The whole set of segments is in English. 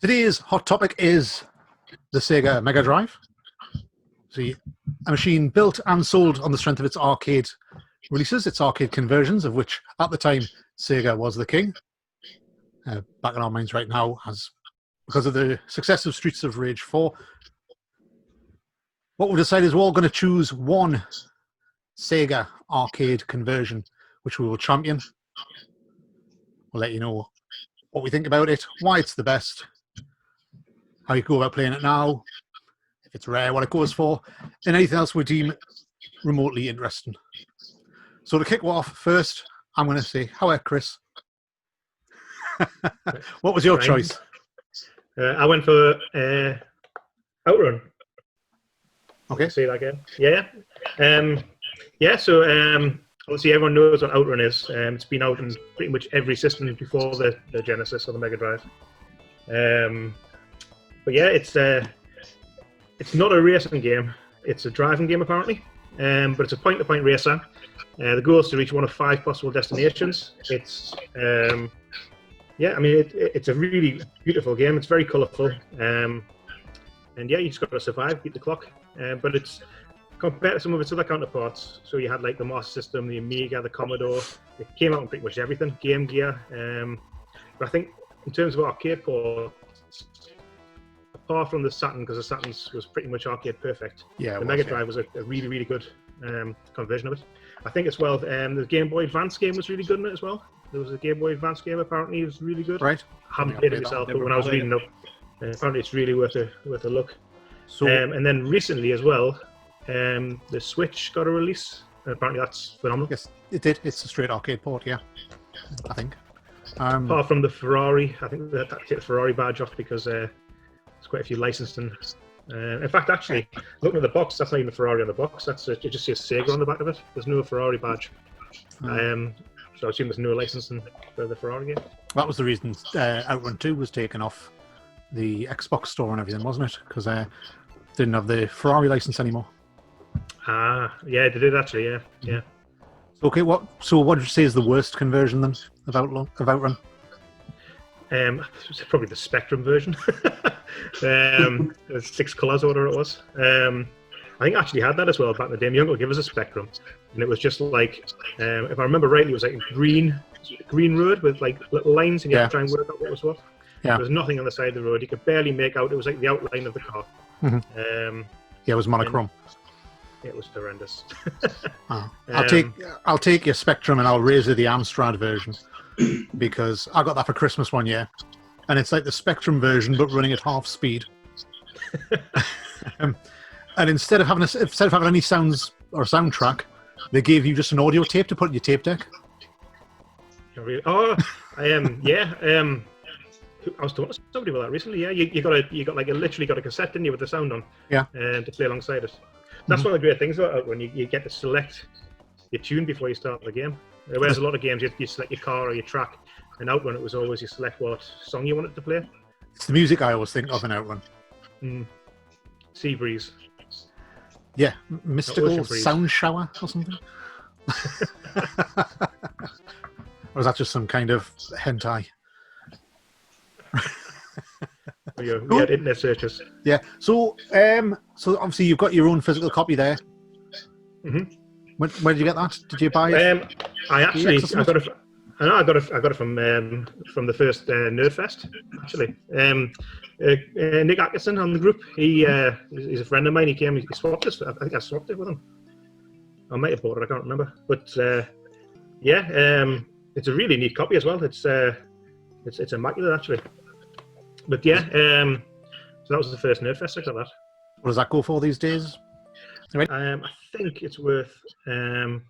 Today's hot topic is the Sega Megadrive. See, a machine built and sold on the strength of its arcade releases, its arcade conversions, of which at the time Sega was the king. Back in our minds right now, as because of the success of Streets of Rage 4, what we've decided is we're all going to choose one Sega arcade conversion, which we will champion. We'll let you know what we think about it, why it's the best, how you go about playing it now, if it's rare, what it goes for, and anything else we deem remotely interesting. So to kick off first, I'm going to say, how are Chris? What was your choice? I went for Outrun. Okay. Say that again. So obviously everyone knows what Outrun is. It's been out in pretty much every system before the Genesis or the Mega Drive. But yeah, it's not a racing game. It's a driving game apparently, but it's a point-to-point racer. The goal is to reach one of 5 possible destinations. It's it's a really beautiful game. It's very colourful, and yeah, you just got to survive, beat the clock. But it's compared to some of its other counterparts. So you had like the Master System, the Amiga, the Commodore. It came out in pretty much everything, Game Gear. But I think in terms of arcade ports, apart from the Saturn, because the Saturn was pretty much arcade perfect. Yeah, the Mega Drive was a really, really good conversion of it. I think as well, the Game Boy Advance game was really good in it as well. There was a Game Boy Advance game apparently, it was really good. Right. I haven't played it myself, but when I was reading up, apparently it's really worth a look. So, and then recently as well, the Switch got a release. Apparently that's phenomenal. Yes, it did. It's a straight arcade port, yeah, I think. Apart from the Ferrari, I think that take the Ferrari badge off because there's quite a few licensing. In fact, actually, looking at the box, that's not even a Ferrari on the box. That's it just says Sega on the back of it. There's no Ferrari badge. So I assume there's no licensing for the Ferrari game. That was the reason Outrun 2 was taken off the Xbox store and everything, wasn't it? Because didn't have the Ferrari license anymore. Ah, yeah, they did actually, yeah, yeah. Okay, what did you say is the worst conversion then of Outrun? It's probably the Spectrum version. 6 colours order it was. I think I actually had that as well back in the day. My uncle gave us a Spectrum, and it was just like, if I remember rightly, it was like a green road with like little lines, and you had to try and work out what was what. Yeah. There was nothing on the side of the road. You could barely make out. It was like the outline of the car. Mm-hmm. Yeah, it was monochrome. It was horrendous. I'll take your Spectrum and I'll razor the Amstrad version because I got that for Christmas one year, and it's like the Spectrum version but running at half speed. And instead of having any sounds or soundtrack, they gave you just an audio tape to put in your tape deck. Oh, I was talking to somebody about that recently. Yeah, you literally got a cassette, didn't you, with the sound on? Yeah. To play alongside it. That's one of the great things about it, when you get to select your tune before you start the game. Whereas a lot of games, you select your car or your track. In Outrun, it was always you select what song you wanted to play. It's the music I always think of in Outrun. Sea breeze. Yeah, mystical sound shower or something. Or was that just some kind of hentai? We had internet searches. Yeah. So obviously you've got your own physical copy there. Mm-hmm. Where did you get that? Did you buy it? I got it from the first Nerdfest. Actually, Nick Atkinson on the group. He's a friend of mine. He came. He swapped it. I think I swapped it with him. I might have bought it. I can't remember. But it's a really neat copy as well. It's immaculate actually. But yeah, so that was the first Nerdfest. I got that. What does that go for these days? I think it's worth around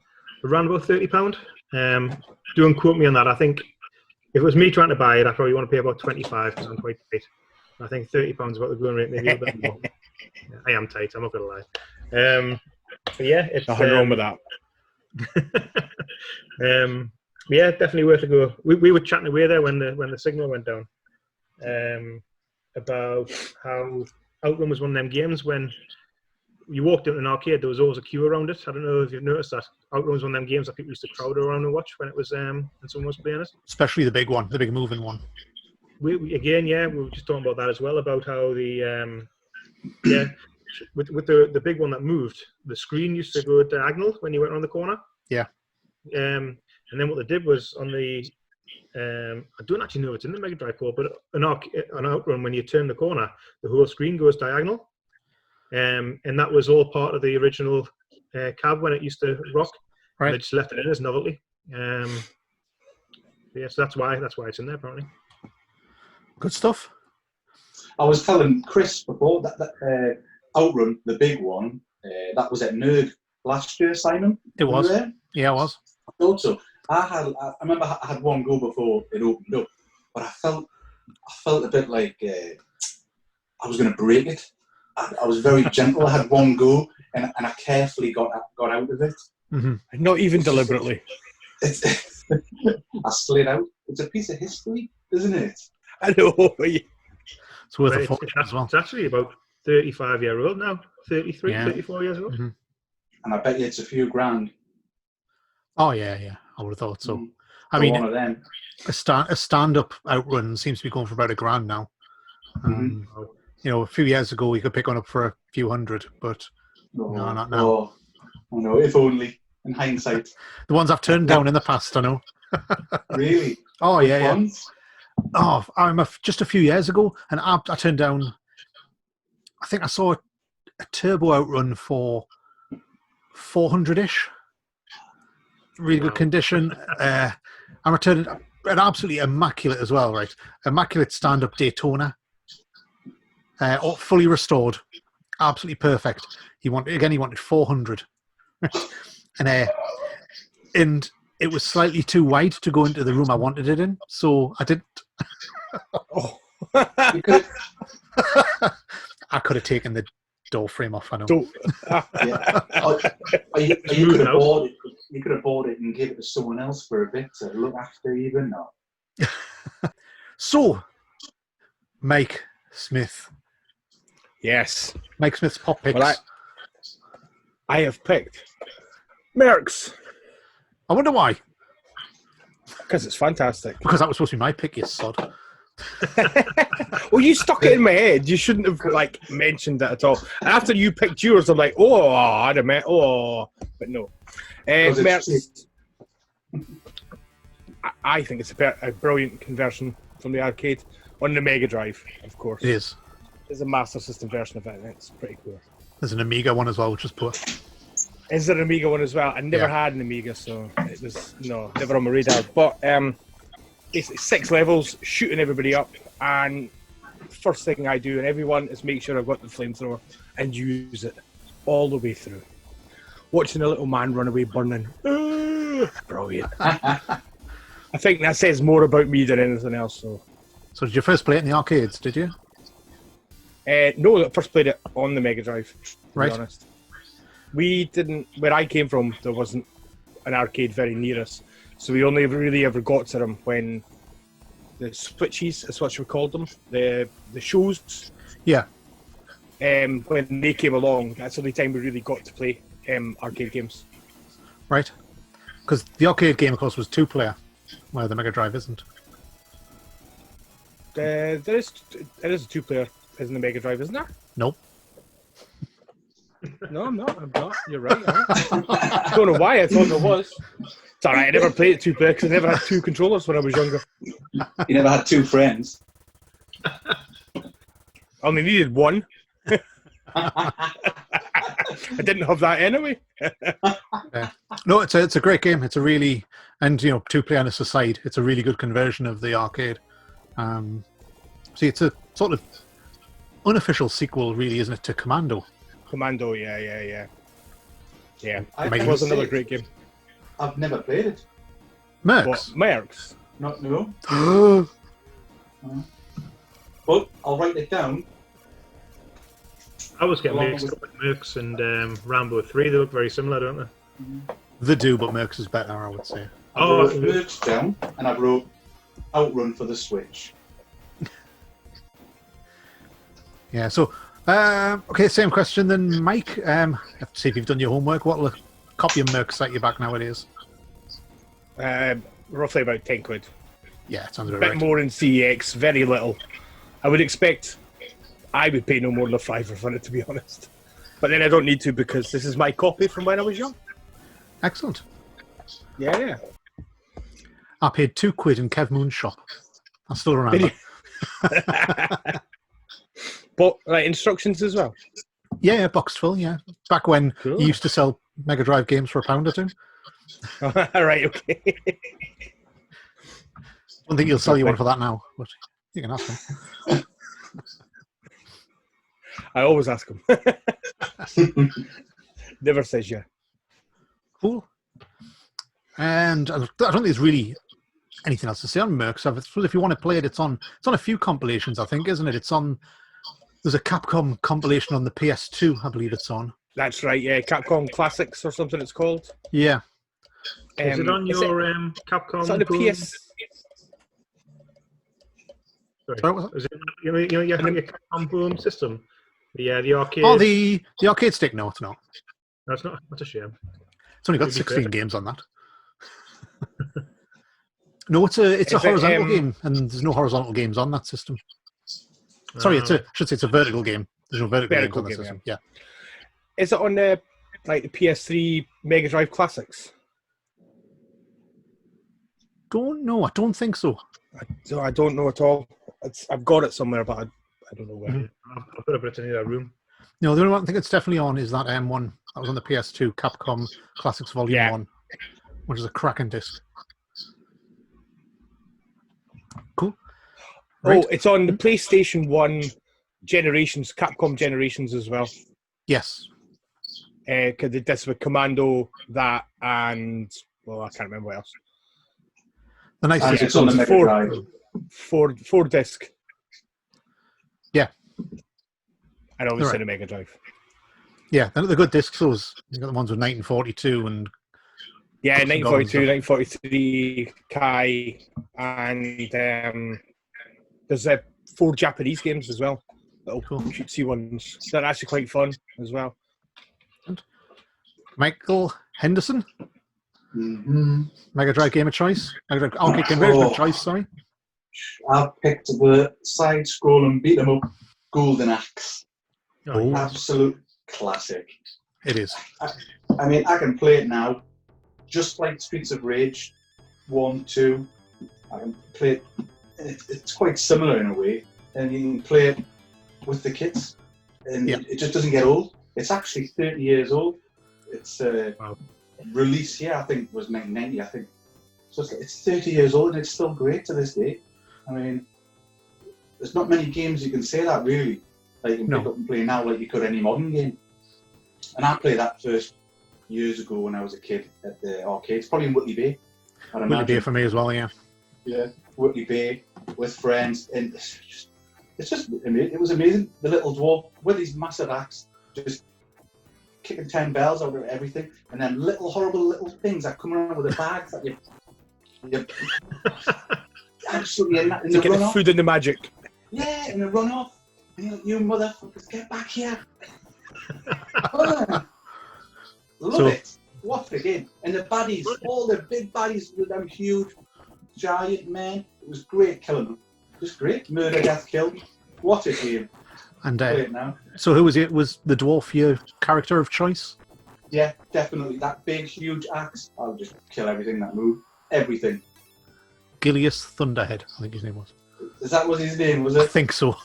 about £30. Don't quote me on that. I think if it was me trying to buy it, I probably want to pay about 25 because I'm quite tight. I think £30 is about the going rate, maybe a bit more. Yeah, I am tight. I'm not going to lie. But yeah, it's nothing wrong with that. Yeah, definitely worth a go. We were chatting away there when the signal went down. About how Outrun was one of them games when you walked into an arcade, there was always a queue around it. I don't know if you've noticed that. Outrun was one of them games that people used to crowd around and watch when it was when someone was playing it. Especially the big one, the big moving one. we again, we were just talking about that as well, about how the with the big one that moved, the screen used to go diagonal when you went around the corner. Yeah. And then what they did was on the I don't actually know if it's in the Mega Drive port, but an Outrun, when you turn the corner, the whole screen goes diagonal. And that was all part of the original cab when it used to rock. Right. They just left it in as novelty. So that's why it's in there apparently. Good stuff. I was telling Chris before that Outrun, the big one, that was at Nerd last year, Simon. It was. There? Yeah, it was. I thought so. I remember I had one go before it opened up, but I felt a bit like I was going to break it. I was very gentle. I had one go, and I carefully got out of it. Mm-hmm. Not even deliberately. I slid out. It's a piece of history, isn't it? I know. It's worth a fortune as well. It's actually about 35 years old now. 33, 34 years old. Mm-hmm. And I bet you it's a few grand. Oh yeah. I would have thought so. I For mean, one of them. a stand-up Outrun seems to be going for about $1,000 now. A few years ago you could pick one up for a few hundred, but no, not now. Oh, no, if only. In hindsight. The ones I've turned down in the past, I know. Really? Oh yeah. Ones? Oh, just a few years ago, and I turned down. I think I saw a turbo Outrun for 400-ish. Really good condition. I returned an absolutely immaculate as well, right? Immaculate stand-up Daytona, fully restored, absolutely perfect. He wanted 400, and it was slightly too wide to go into the room I wanted it in, so I didn't. You could, I could have taken the door frame off. I know. you could have bought it. You could have bought it and give it to someone else for a bit to look after, even though. So, Mike Smith. Yes. Mike Smith's pop picks. Well, I have picked Mercs. I wonder why. Because it's fantastic. Because that was supposed to be my pick, you sod. Well, you stuck it in my head. You shouldn't have mentioned it at all. And after you picked yours, I'm like, I'd have met. But no. Mercs. I think it's a brilliant conversion from the arcade on the Mega Drive, of course. It is. There's a Master System version of it, and it's pretty cool. There's an Amiga one as well, which is poor. Is there an Amiga one as well? I never had an Amiga, so it was never on my radar. But basically 6 levels, shooting everybody up, and first thing I do and everyone is make sure I've got the flamethrower and use it all the way through. Watching a little man run away burning. Brilliant. I think that says more about me than anything else. So did you first play it in the arcades, did you? No, I first played it on the Mega Drive, to be honest. We didn't, where I came from, there wasn't an arcade very near us. So we only really ever got to them when the switches, is what we called them, the shows. Yeah. When they came along, that's the only time we really got to play arcade games. Right. Because the arcade game, of course, was 2-player, where the Mega Drive isn't. It is a 2-player in the Mega Drive, isn't there? Nope. No, I'm not. You're right. I don't know why I thought there was. It's alright, I never played it 2-player because I never had 2 controllers when I was younger. You never had 2 friends? I only needed 1. I didn't have that anyway. No, it's a great game. It's a really, and 2-playerness aside, it's a really good conversion of the arcade. See, it's a sort of unofficial sequel, really, isn't it, to Commando? Commando, yeah. Yeah, it was another great game. I've never played it. Mercs? What, Mercs? No. But I'll write it down. I was getting mixed up with Mercs and Rambo 3. They look very similar, don't they? They do, but Mercs is better, I would say. I wrote Mercs down, and I wrote Outrun for the Switch. Yeah, so, okay, same question then, Mike. Have to see if you've done your homework. What will a copy of Mercs set you back nowadays? Roughly about 10 quid. Yeah, it sounds A about bit right. more in CEX, very little. I would expect I would pay no more than a fiver for it, to be honest. But then I don't need to because this is my copy from when I was young. Excellent. Yeah. I paid £2 in Kev Moon's shop. I still remember. But instructions as well. Yeah, boxed full, yeah. Back when Cool. you used to sell Mega Drive games for £1 or £2. All right, okay. I don't think he'll sell you one for that now, but you can ask him. I always ask him. Never says yeah. Cool. And I don't think there's really anything else to say on Mercs. I suppose if you want to play it, it's on a few compilations, I think, isn't it? There's a Capcom compilation on the PS2, I believe it's on. That's right, yeah. Capcom Classics or something it's called. Yeah. Is it on your Capcom? It's on the PS. Sorry, what was Is it, you have your Capcom Boom system? Yeah, the arcade. Oh, the arcade stick? No, it's not. That's not. That's a shame. It's only got Should be 16 perfect. games on that. No, it's a horizontal game, and there's no horizontal games on that system. Sorry, I should say it's a vertical game. There's no vertical games on the system. Yeah. Is it on the PS3 Mega Drive Classics? Don't know. I don't think so. I don't know at all. I've got it somewhere, but I don't know where. I'll put it in that room. No, the only one I think it's definitely on is that one that was on the PS2, Capcom Classics Volume 1, which is a cracking disc. Cool. Right. Oh, it's on the PlayStation 1 Generations, Capcom Generations as well. Yes. Because they did this with Commando, that, and I can't remember what else. The nice And thing it's on the Mega Drive. Four disc. Yeah. And obviously Right. the Mega Drive. Yeah, they're good discs. Those you got the ones with 1942 and 1942, 1943, Kai, and there's 4 Japanese games as well. Little Cool. cutesy ones. They're actually quite fun as well. Michael Henderson, Mm-hmm. Mega Drive game of choice, Mega Drive arcade conversion of choice. Sorry. I've picked the side-scrolling beat 'em up Golden Axe. Oh, Absolute classic. it is. I mean, I can play it now, just like Streets of Rage 1, 2. I can play it. It's quite similar in a way, and you can play it with the kids, and Yeah. it just doesn't get old. It's actually 30 years old. It's Wow. release here, I think, was 1990. I think so. It's 30 years old, and it's still great to this day. I mean, there's not many games you can say that really. Like you can pick up and play now, like you could any modern game. And I played that first years ago when I was a kid at the arcades, probably in Whitley Bay. I'd Would be imagine. for me as well. Yeah. Yeah, Whitley Bay with friends, and it was amazing. The little dwarf with his massive axe, just kicking 10 bells over everything, and then horrible little things that come around with the bags that you absolutely in To the get the run off. food and the magic. Yeah, in the run off. And you're like, you motherfuckers, get back here! Ah, love it. What a game! And the baddies, all the big baddies with them huge giant men. It was great killing them. Just great. Murder, death, kill. What a game. And Play it now. so, who was it? Was the dwarf your character of choice? Yeah, definitely. That big, huge axe. I would just kill everything that moved. Everything. Gilius Thunderhead, I think his name was. Is that what his name was? I It think so.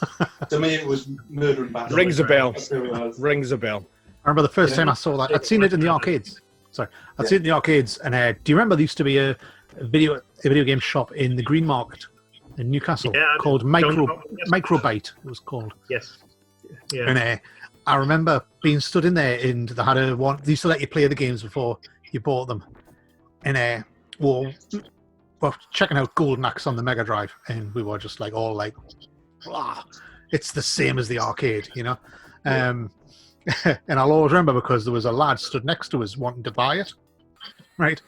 to me, it was murder and battle. Rings a bell. That's who it was. Rings a bell. I remember the first Yeah. time I saw that. I'd seen it in the arcades. Sorry, I'd seen it in the arcades. And do you remember there used to be a video game shop in the Green Market in Newcastle called Microbyte? It was called. Yes. Yeah. And I remember being stood in there, and they had they used to let you play the games before you bought them. And well, checking out Golden Axe on the Mega Drive, and we were just all like, wow, it's the same as the arcade, you know. And I'll always remember because there was a lad stood next to us wanting to buy it, right?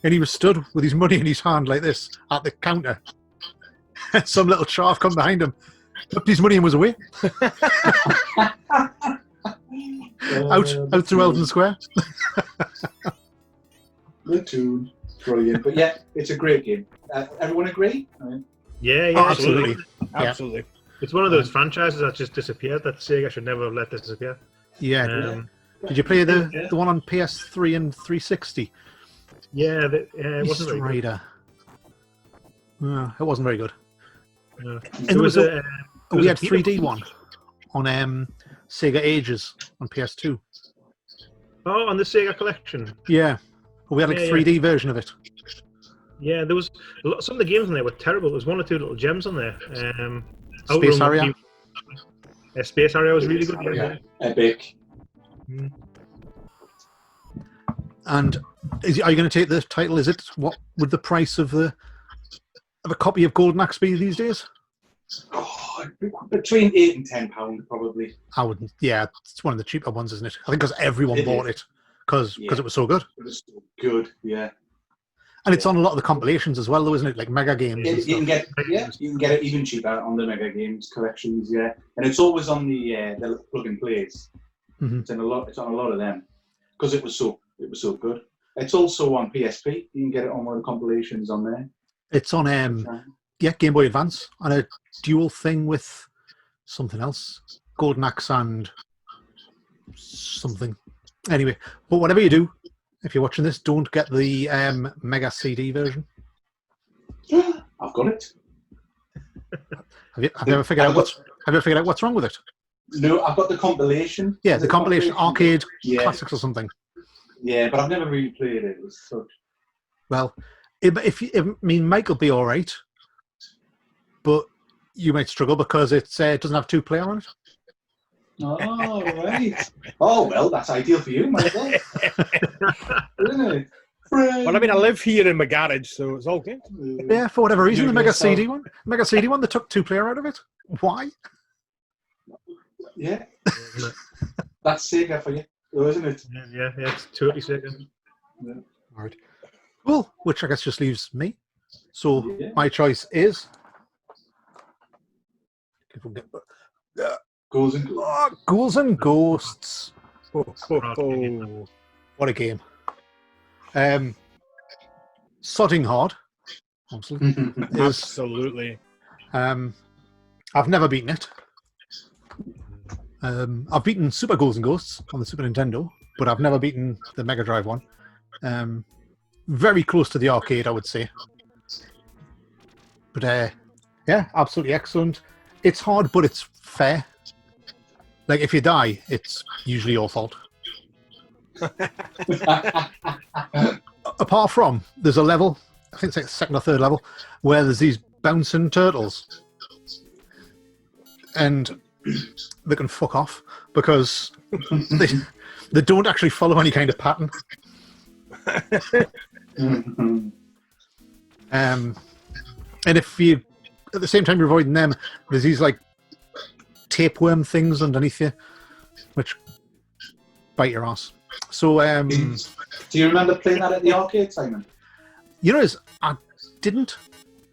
And he was stood with his money in his hand like this at the counter. And some little chaff come behind him, took his money and was away. out through Eldon Square. The tune. Brilliant. But yeah, it's a great game. Everyone agree? I mean, Yeah, Oh, absolutely. Absolutely. It's one of those franchises that just disappeared that Sega should never have let disappear. Yeah. Um, Did you play the one on PS3 and 360? yeah, it wasn't very good. Strider. It wasn't very good. And there was a We had Peter- 3D one on Sega Ages on PS2. Oh, on the Sega collection. Yeah. We had like Yeah, a 3D version of it. Yeah, there was some of the games on there were terrible. There was one or two little gems on there. Space Harrier. Space Harrier was really good. yeah, epic. And are you going to take the title? Is it what would the price of a copy of Golden Axe be these days? Oh, between £8 and £10 probably. I wouldn't. Yeah, it's one of the cheaper ones, isn't it? I think because everyone bought it because it was so good. It was so good, yeah. And it's on a lot of the compilations as well, though, isn't it? Like Mega Games. And You stuff. you can get it even cheaper on the Mega Games collections, yeah. And it's always on the plug and plays. Mhm. It's on a lot of them because it was so good. It's also on PSP. You can get it on one of the compilations on there. It's on Game Boy Advance on a dual thing with something else, Golden Axe and something. Anyway, but whatever you do, if you're watching this, don't get the Mega CD version. I've got it. Have you ever figured out what's wrong with it? No, I've got the compilation. Yeah, the compilation arcade Yeah. classics or something. Yeah, but I've never really played it. It was such. Well, Mike will be all right, but you might struggle because it doesn't have 2-player on it. Oh, right. Oh, well, that's ideal for you, Michael. Isn't it? Well, I mean, I live here in my garage, so it's all good. Yeah, for whatever reason, the You Mega yourself. CD one, they took 2-player out of it. Why? Yeah. That's Sega for you, though, isn't it? Yeah, it's totally Sega. All right. Cool. Which I guess just leaves me. So Yeah. my choice is. Goes and goes. Ghouls and Ghosts. Oh. What a game. Sodding Hard, obviously. is, Absolutely. I've never beaten it. I've beaten Super Ghouls and Ghosts on the Super Nintendo, but I've never beaten the Mega Drive one. Very close to the arcade, I would say. But yeah, absolutely excellent. It's hard, but it's fair. Like, if you die, it's usually your fault. Apart from, there's a level, I think it's like the second or third level, where there's these bouncing turtles. And they can fuck off because they don't actually follow any kind of pattern. And if you, at the same time you're avoiding them, there's these like tapeworm things underneath you, which bite your ass. So, do you remember playing that at the arcade, Simon? you know, I didn't.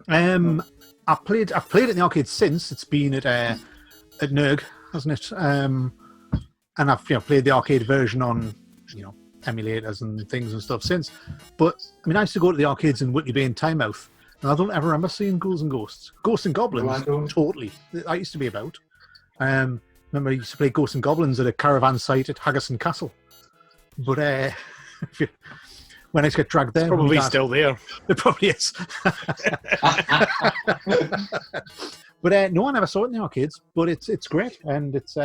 I've played it in the arcade since. It's been at Nerd, hasn't it? And I've played the arcade version on emulators and things and stuff since. But I mean, I used to go to the arcades in Whitley Bay and Tynemouth, and I don't ever remember seeing Ghouls and Ghosts. Ghosts and Goblins, No, I don't. totally. That used to be about. Remember, I used to play Ghosts and Goblins at a caravan site at Haggerson Castle. But when I used to get dragged there, Probably my dad- still there. It probably is. But no, I never saw it in the arcades. But it's great, and it's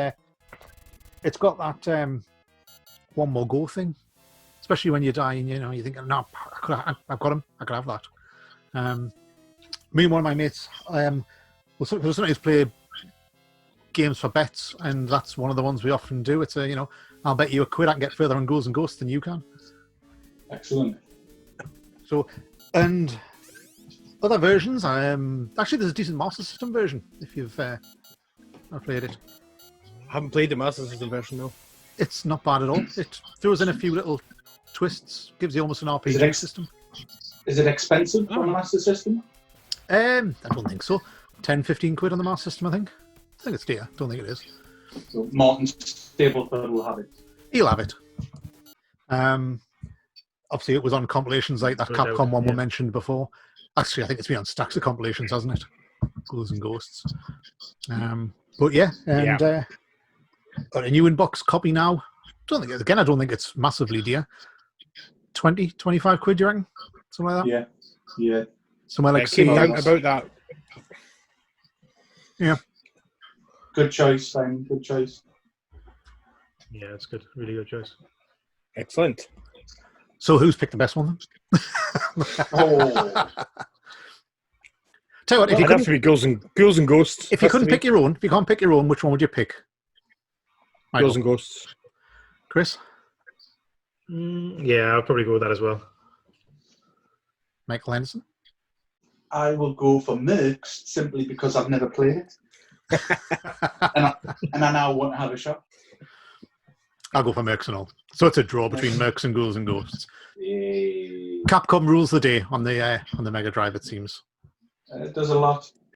got that one more go thing, especially when you die and you think, no, I've got him, I could have that. Me and one of my mates, we'll sometimes play games for bets, and that's one of the ones we often do. It's I'll bet you £1 I can get further on Ghouls and Ghosts than you can. Excellent. So, and other versions, actually there's a decent Master System version if you've not played it. I haven't played the Master System version though. It's not bad at all. It throws in a few little twists, gives you almost an Is it RPG system. Is it expensive on the Master System? I don't think so. 10-15 quid on the Master System, I think. I think it's dear. Don't think it is. So Martin Stapleford will have it. He'll have it. Obviously, it was on compilations like that No doubt, Capcom one we yeah. mentioned before. Actually, I think it's been on stacks of compilations, hasn't it? Ghouls and Ghosts. But yeah, and got a new inbox copy now. I don't think it's massively dear. 20, 25 quid, you reckon? Something like that? Yeah. Somewhere like Came CEX. down about that. Yeah. Good choice, Simon. Good choice. Yeah, it's good. Really good choice. Excellent. So who's picked the best one? Oh, Tell you what, if you It'd have to couldn't, be Ghouls and Ghosts. if you Has to couldn't be pick your own, if you can't pick your own, which one would you pick? Michael. Ghouls and Ghosts. Chris? Yeah, I'll probably go with that as well. Michael Henderson? I will go for Mercs simply because I've never played it, and I now want to have a shot. I'll go for Mercs and all. So it's a draw between Mercs and Ghouls and Ghosts. Yay. Capcom rules the day on the Mega Drive, it seems. It does a lot.